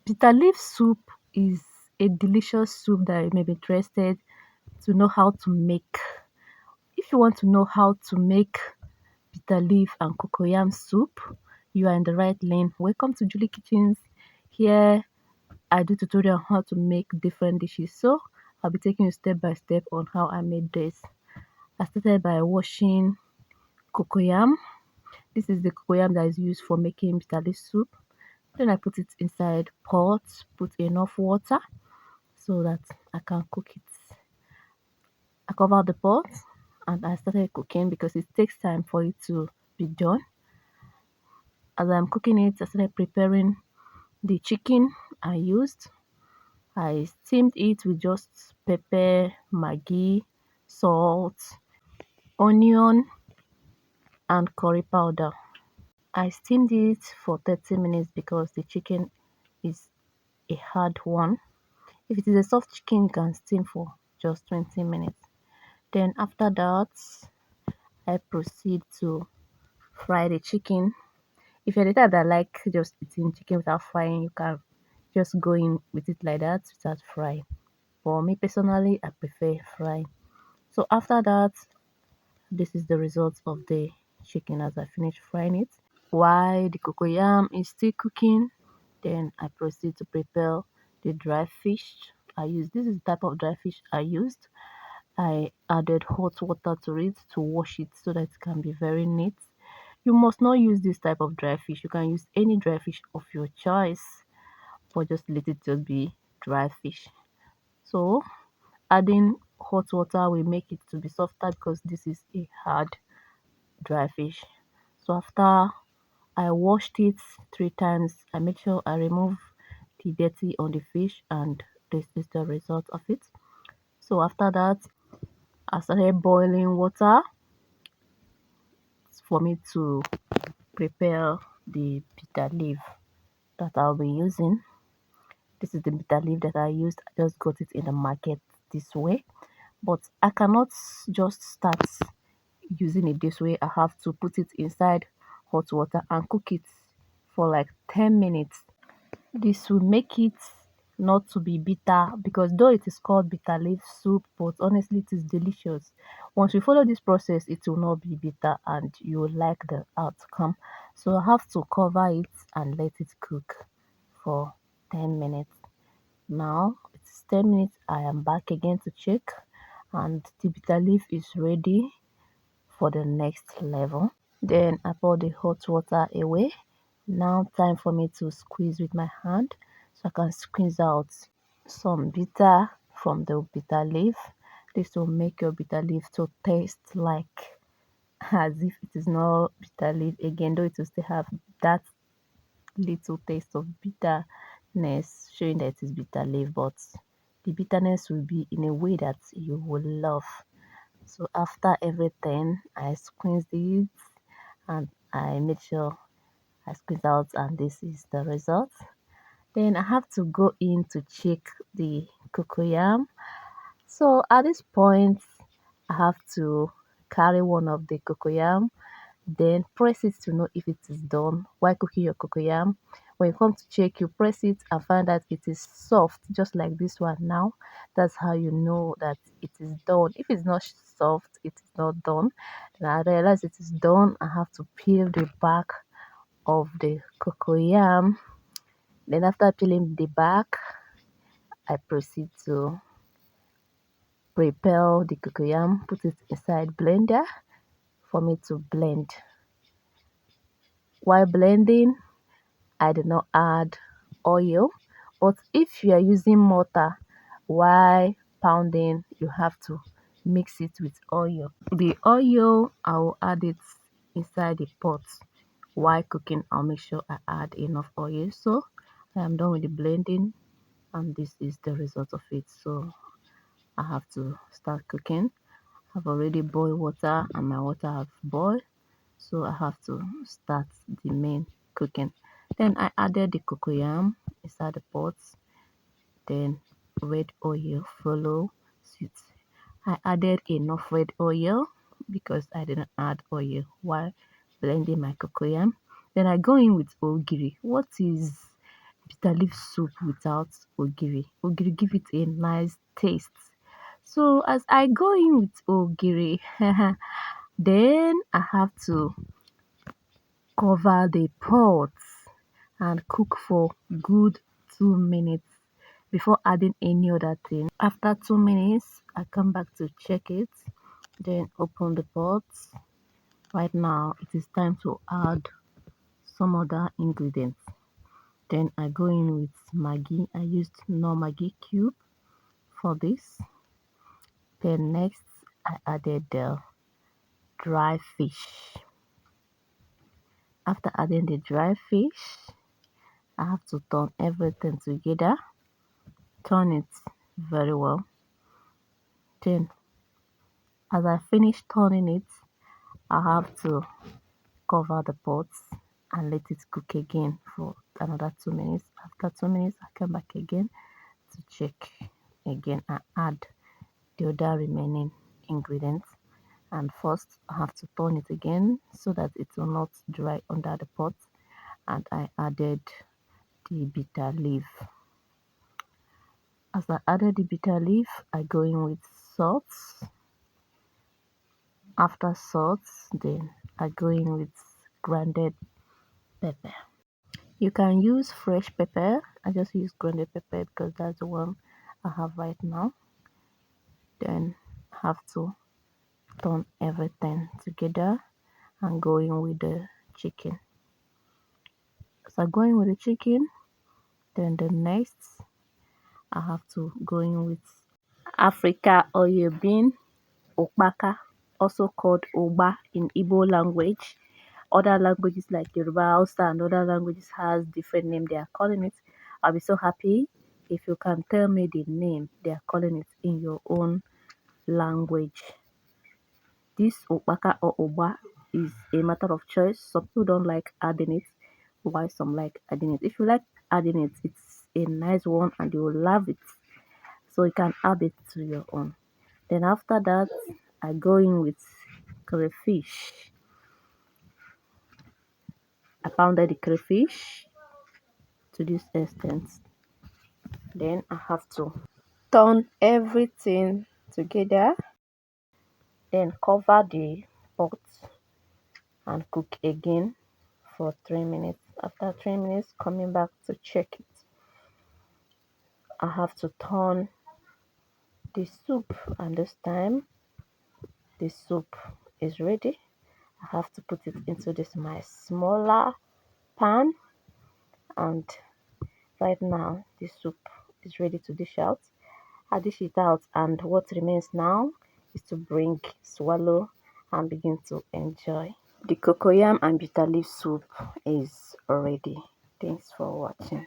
Bitter leaf soup is a delicious soup that you may be interested to know how to make. If you want to know how to make bitter leaf and cocoyam soup, you are in the right lane. Welcome to Julie Kitchens. Here I do tutorial on how to make different dishes. So I'll be taking you step by step on how I made this. I started by washing cocoyam. This is the cocoyam that is used for making bitter leaf soup. Then I put it inside pot, put enough water so that I can cook it. I covered the pot and I started cooking because it takes time for it to be done. As I'm cooking it, I started preparing the chicken I used. I steamed it with just pepper, maggi, salt, onion, and curry powder. I steamed it for 30 minutes because the chicken is a hard one. If it is a soft chicken, you can steam for just 20 minutes. Then after that, I proceed to fry the chicken. If you're the type that like just eating chicken without frying, you can just go in with it like that without frying. For me personally, I prefer frying. So after that, this is the result of the chicken as I finish frying it. While the cocoyam is still cooking, then I proceed to prepare the dry fish I used. This is the type of dry fish I used. I added hot water to it to wash it so that it can be very neat. You must not use this type of dry fish. You can use any dry fish of your choice, but just let it just be dry fish. So adding hot water will make it to be softer because this is a hard dry fish. So after I washed it 3 times, I make sure I remove the dirty on the fish, and this is the result of it. So after that, I started boiling water for me to prepare the bitter leaf that I'll be using. This is the bitter leaf that I used. I just got it in the market this way. But I cannot just start using it this way. I have to put it inside hot water and cook it for like 10 minutes. This will make it not to be bitter because though it is called bitter leaf soup, but honestly it is delicious. Once you follow this process, it will not be bitter and you will like the outcome. So I have to cover it and let it cook for 10 minutes. Now it's 10 minutes. I am back again to check and the bitter leaf is ready for the next level. Then I pour the hot water away. Now time for me to squeeze with my hand so I can squeeze out some bitter from the bitter leaf. This will make your bitter leaf to taste like as if it is not bitter leaf again, though it will still have that little taste of bitterness, showing that it is bitter leaf, but the bitterness will be in a way that you will love. So after everything, I squeezed it and I made sure I squeeze out, and this is the result. Then I have to go in to check the cocoyam. So at this point, I have to carry one of the cocoyam, then press it to know if it is done. While cooking your cocoyam, when you come to check, you press it and find that it is soft, just like this one now. That's how you know that it is done. If it's not soft, it is not done. Then I realize it is done. I have to peel the back of the cocoyam. Then after peeling the back, I proceed to prepare the cocoyam, put it inside blender for me to blend. While blending, I did not add oil, but if you are using mortar while pounding, you have to mix it with oil. The oil, I will add it inside the pot. While cooking, I'll make sure I add enough oil. So I am done with the blending, and this is the result of it. So I have to start cooking. I've already boiled water and my water have boiled, so I have to start the main cooking. Then I added the cocoyam inside the pot, then red oil follow suit. I added enough red oil because I didn't add oil while blending my cocoyam. Then I go in with ogiri. What is bitter leaf soup without ogiri. Ogiri give it a nice taste. So as I go in with ogiri, then I have to cover the pot and cook for good 2 minutes before adding any other thing. After 2 minutes, I come back to check it, then open the pot. Right now, it is time to add some other ingredients. Then I go in with Maggi. I used no Maggi cube for this. Then next, I added the dry fish. After adding the dry fish, I have to turn everything together. Turn it very well. Then, as I finish turning it, I have to cover the pot and let it cook again for another 2 minutes. After 2 minutes, I come back again to check again and add the other remaining ingredients. And first, I have to turn it again so that it will not dry under the pot. And I added the bitter leaf. As I added the bitter leaf, I go in with salt. After salt, then I go in with grounded pepper. You can use fresh pepper. I just use grounded pepper because that's the one I have right now. Then have to turn everything together and go in with the chicken. As I go in with the chicken, then the next I have to go in with Africa oil bean, okpaka, also called oba in Igbo language. Other languages like Yoruba, Hausa, and other languages has different name they are calling it. I'll be so happy if you can tell me the name they are calling it in your own language. This opaka or oba is a matter of choice. Some people don't like adding it, while some like adding it. If you like adding it, it's a nice one and you will love it. So you can add it to your own. Then after that, I go in with crayfish. I pounded the crayfish to this extent. Then I have to turn everything together, then cover the pot and cook again for 3 minutes. After 3 minutes, coming back to check it, I have to turn the soup, and this time the soup is ready. I have to put it into this my smaller pan, and right now the soup is ready to dish out. I dish it out, and what remains now is to bring, swallow, and begin to enjoy. The cocoyam and bitter leaf soup is ready. Thanks for watching.